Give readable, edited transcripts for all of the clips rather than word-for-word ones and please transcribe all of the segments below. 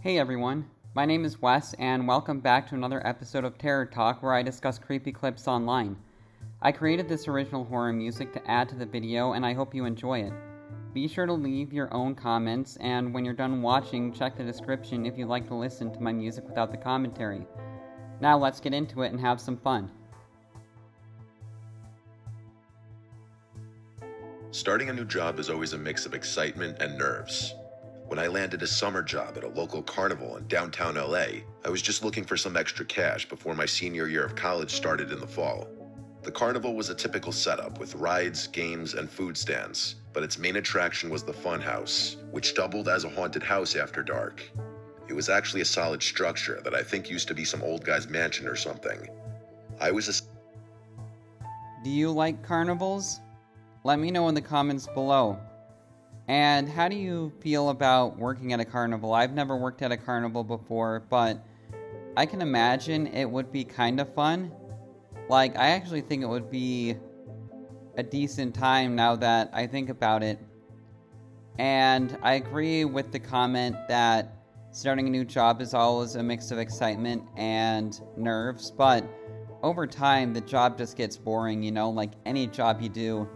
Hey everyone, my name is Wes, and welcome back to another episode of Terror Talk where I discuss creepy clips online. I created this original horror music to add to the video, and I hope you enjoy it. Be sure to leave your own comments, and when you're done watching, check the description if you'd like to listen to my music without the commentary. Now let's get into it and have some fun. Starting a new job is always a mix of excitement and nerves. When I landed a summer job at a local carnival in downtown LA, I was just looking for some extra cash before my senior year of college started in the fall. The carnival was a typical setup with rides, games, and food stands, but its main attraction was the fun house, which doubled as a haunted house after dark. It was actually a solid structure that I think used to be some old guy's mansion or something. Do you like carnivals? Let me know in the comments below. And how do you feel about working at a carnival? I've never worked at a carnival before, but I can imagine it would be kind of fun. I actually think it would be a decent time now that I think about it. And I agree with the comment that starting a new job is always a mix of excitement and nerves, but over time, the job just gets boring, like any job you do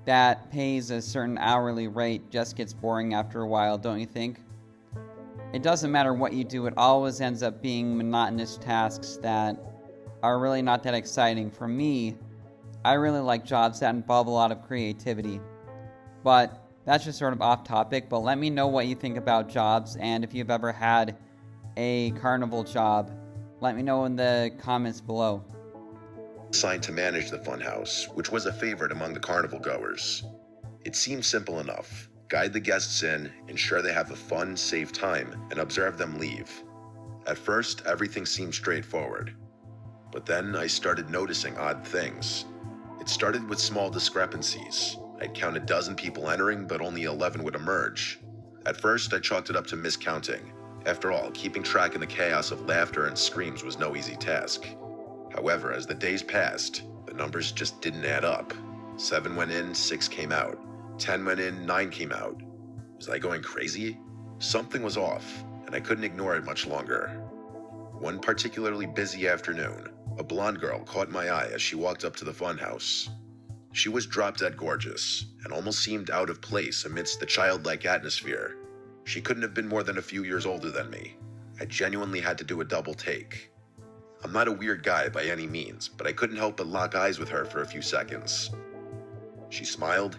that pays a certain hourly rate just gets boring after a while, don't you think? It doesn't matter what you do, it always ends up being monotonous tasks that are really not that exciting. For me, I really like jobs that involve a lot of creativity. But that's just sort of off topic, but let me know what you think about jobs, and if you've ever had a carnival job, let me know in the comments below. Assigned to manage the funhouse, which was a favorite among the carnival goers. It seemed simple enough. Guide the guests in, ensure they have a fun, safe time, and observe them leave. At first, everything seemed straightforward. But then I started noticing odd things. It started with small discrepancies. I'd count a dozen people entering, but only 11 would emerge. At first, I chalked it up to miscounting. After all, keeping track in the chaos of laughter and screams was no easy task. However, as the days passed, the numbers just didn't add up. 7 went in, 6 came out. 10 went in, 9 came out. Was I going crazy? Something was off, and I couldn't ignore it much longer. One particularly busy afternoon, a blonde girl caught my eye as she walked up to the funhouse. She was drop-dead gorgeous, and almost seemed out of place amidst the childlike atmosphere. She couldn't have been more than a few years older than me. I genuinely had to do a double take. I'm not a weird guy by any means, but I couldn't help but lock eyes with her for a few seconds. She smiled.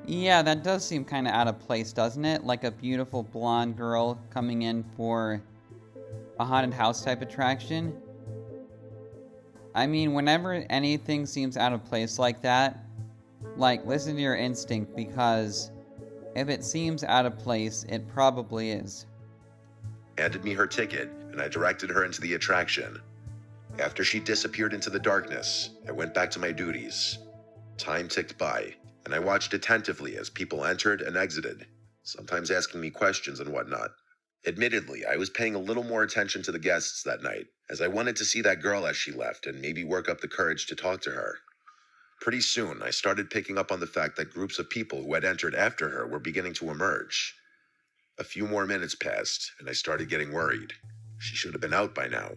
Yeah, that does seem kind of out of place, doesn't it? Like a beautiful blonde girl coming in for a haunted house type attraction. I mean, whenever anything seems out of place like that, listen to your instinct, because if it seems out of place, it probably is. Handed me her ticket, and I directed her into the attraction. After she disappeared into the darkness, I went back to my duties. Time ticked by, and I watched attentively as people entered and exited, sometimes asking me questions and whatnot. Admittedly, I was paying a little more attention to the guests that night, as I wanted to see that girl as she left and maybe work up the courage to talk to her. Pretty soon, I started picking up on the fact that groups of people who had entered after her were beginning to emerge. A few more minutes passed, and I started getting worried. She should have been out by now.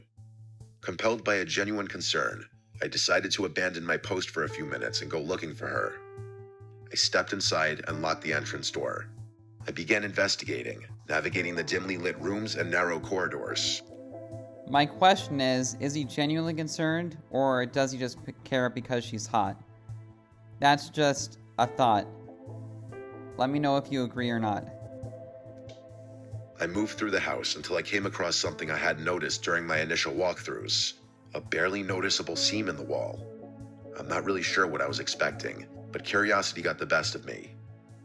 Compelled by a genuine concern, I decided to abandon my post for a few minutes and go looking for her. I stepped inside and locked the entrance door. I began investigating, navigating the dimly lit rooms and narrow corridors. My question is he genuinely concerned, or does he just care because she's hot? That's just a thought. Let me know if you agree or not. I moved through the house until I came across something I hadn't noticed during my initial walkthroughs. A barely noticeable seam in the wall. I'm not really sure what I was expecting, but curiosity got the best of me.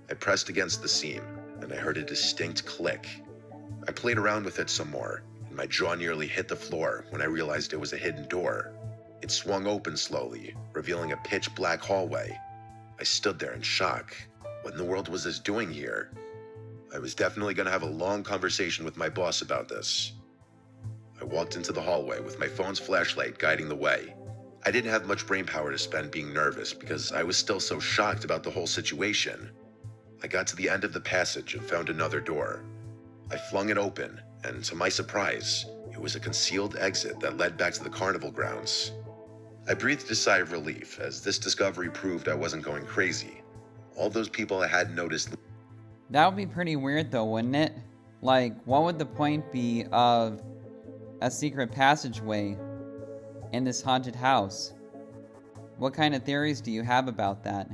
I pressed against the seam, and I heard a distinct click. I played around with it some more, and my jaw nearly hit the floor when I realized it was a hidden door. It swung open slowly, revealing a pitch-black hallway. I stood there in shock. What in the world was this doing here? I was definitely going to have a long conversation with my boss about this. I walked into the hallway with my phone's flashlight guiding the way. I didn't have much brain power to spend being nervous because I was still so shocked about the whole situation. I got to the end of the passage and found another door. I flung it open, and to my surprise, it was a concealed exit that led back to the carnival grounds. I breathed a sigh of relief as this discovery proved I wasn't going crazy. All those people I hadn't noticed. That would be pretty weird though, wouldn't it? Like, what would the point be of a secret passageway in this haunted house? What kind of theories do you have about that?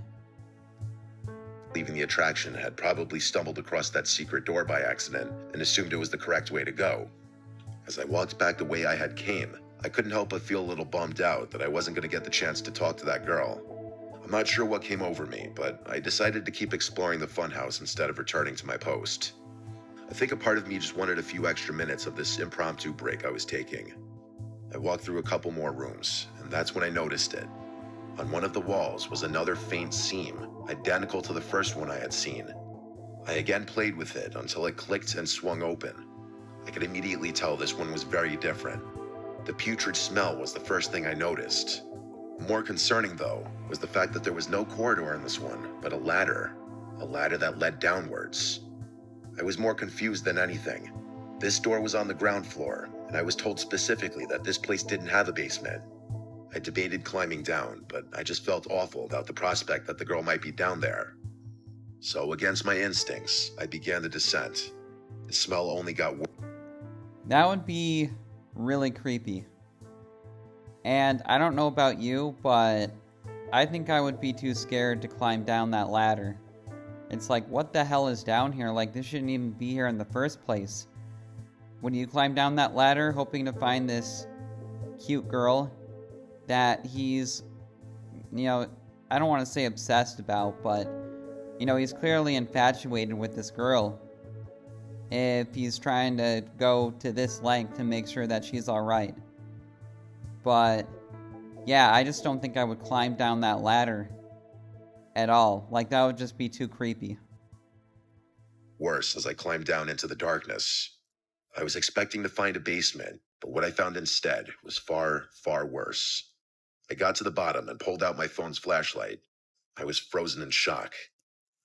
Leaving the attraction had probably stumbled across that secret door by accident and assumed it was the correct way to go. As I walked back the way I had came, I couldn't help but feel a little bummed out that I wasn't going to get the chance to talk to that girl. I'm not sure what came over me, but I decided to keep exploring the funhouse instead of returning to my post. I think a part of me just wanted a few extra minutes of this impromptu break I was taking. I walked through a couple more rooms, and that's when I noticed it. On one of the walls was another faint seam, identical to the first one I had seen. I again played with it until it clicked and swung open. I could immediately tell this one was very different. The putrid smell was the first thing I noticed. More concerning, though, was the fact that there was no corridor in this one, but a ladder that led downwards. I was more confused than anything. This door was on the ground floor, and I was told specifically that this place didn't have a basement. I debated climbing down, but I just felt awful about the prospect that the girl might be down there. So, against my instincts, I began the descent. The smell only got worse. That would be really creepy. And I don't know about you, but I think I would be too scared to climb down that ladder. It's like, what the hell is down here? Like, this shouldn't even be here in the first place. When you climb down that ladder hoping to find this cute girl that he's, I don't want to say obsessed about, but, he's clearly infatuated with this girl. If he's trying to go to this length to make sure that she's alright. But, yeah, I just don't think I would climb down that ladder at all. Like, that would just be too creepy. Worse as I climbed down into the darkness. I was expecting to find a basement, but what I found instead was far, far worse. I got to the bottom and pulled out my phone's flashlight. I was frozen in shock.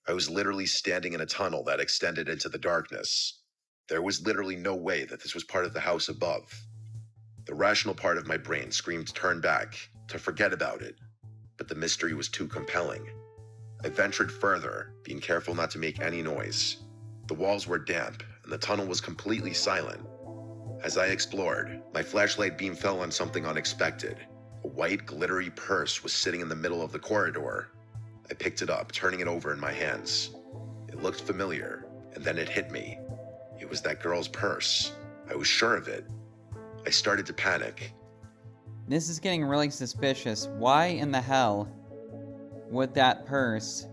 I was literally standing in a tunnel that extended into the darkness. There was literally no way that this was part of the house above. The rational part of my brain screamed turn back, to forget about it, but the mystery was too compelling. I ventured further, being careful not to make any noise. The walls were damp, and the tunnel was completely silent. As I explored, my flashlight beam fell on something unexpected. A white, glittery purse was sitting in the middle of the corridor. I picked it up, turning it over in my hands. It looked familiar, and then it hit me. It was that girl's purse. I was sure of it. I started to panic. This is getting really suspicious. Why in the hell would that purse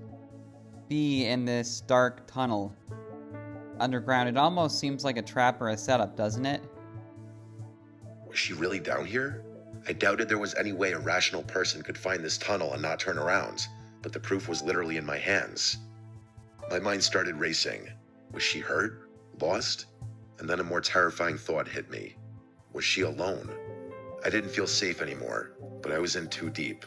be in this dark tunnel underground? It almost seems like a trap or a setup, doesn't it? Was she really down here? I doubted there was any way a rational person could find this tunnel and not turn around, but the proof was literally in my hands. My mind started racing. Was she hurt? Lost? And then a more terrifying thought hit me. Was she alone? I didn't feel safe anymore, but I was in too deep.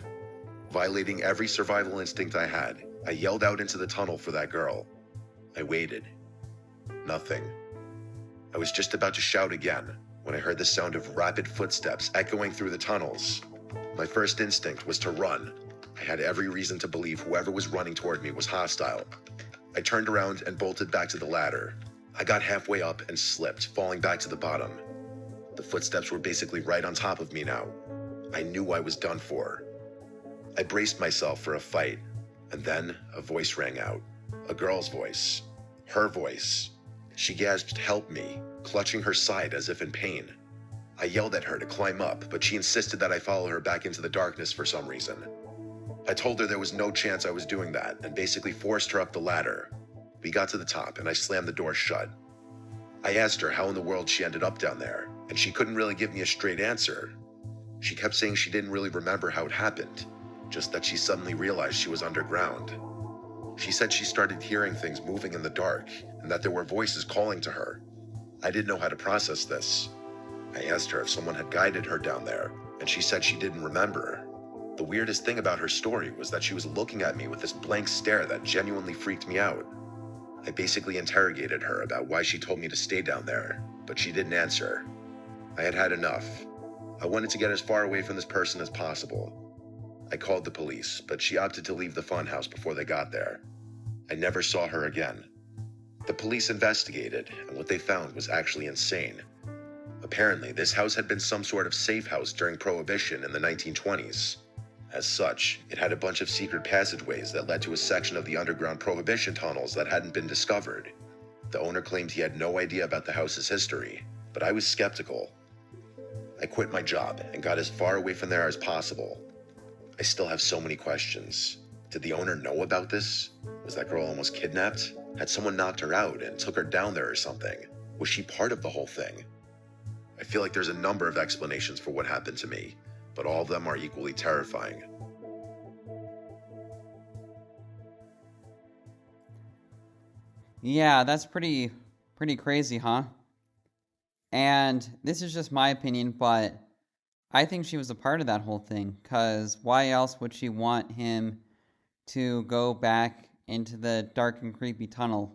Violating every survival instinct I had, I yelled out into the tunnel for that girl. I waited. Nothing. I was just about to shout again when I heard the sound of rapid footsteps echoing through the tunnels. My first instinct was to run. I had every reason to believe whoever was running toward me was hostile. I turned around and bolted back to the ladder. I got halfway up and slipped, falling back to the bottom. The footsteps were basically right on top of me now. I knew I was done for. I braced myself for a fight, and then a voice rang out. A girl's voice. Her voice. She gasped, "Help me," clutching her side as if in pain. I yelled at her to climb up, but she insisted that I follow her back into the darkness for some reason. I told her there was no chance I was doing that, and basically forced her up the ladder. We got to the top, and I slammed the door shut. I asked her how in the world she ended up down there, and she couldn't really give me a straight answer. She kept saying she didn't really remember how it happened, just that she suddenly realized she was underground. She said she started hearing things moving in the dark, and that there were voices calling to her. I didn't know how to process this. I asked her if someone had guided her down there, and she said she didn't remember. The weirdest thing about her story was that she was looking at me with this blank stare that genuinely freaked me out. I basically interrogated her about why she told me to stay down there, but she didn't answer. I had had enough. I wanted to get as far away from this person as possible. I called the police, but she opted to leave the funhouse before they got there. I never saw her again. The police investigated, and what they found was actually insane. Apparently, this house had been some sort of safe house during Prohibition in the 1920s. As such, it had a bunch of secret passageways that led to a section of the underground Prohibition tunnels that hadn't been discovered. The owner claimed he had no idea about the house's history, but I was skeptical. I quit my job and got as far away from there as possible. I still have so many questions. Did the owner know about this? Was that girl almost kidnapped? Had someone knocked her out and took her down there or something? Was she part of the whole thing? I feel like there's a number of explanations for what happened to me, but all of them are equally terrifying. Yeah, that's pretty crazy, huh? And this is just my opinion, but I think she was a part of that whole thing, because why else would she want him to go back into the dark and creepy tunnel?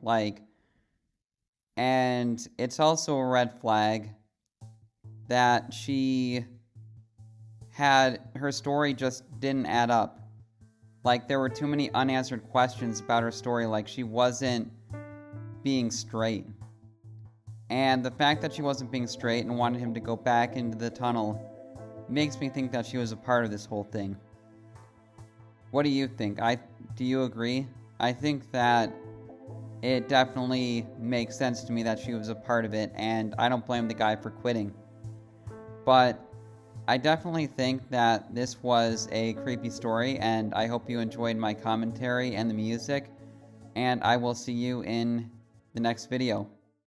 And it's also a red flag that her story just didn't add up. There were too many unanswered questions about her story, she wasn't being straight. And the fact that she wasn't being straight and wanted him to go back into the tunnel makes me think that she was a part of this whole thing. What do you think? Do you agree? I think that it definitely makes sense to me that she was a part of it, and I don't blame the guy for quitting. But I definitely think that this was a creepy story, and I hope you enjoyed my commentary and the music, and I will see you in the next video.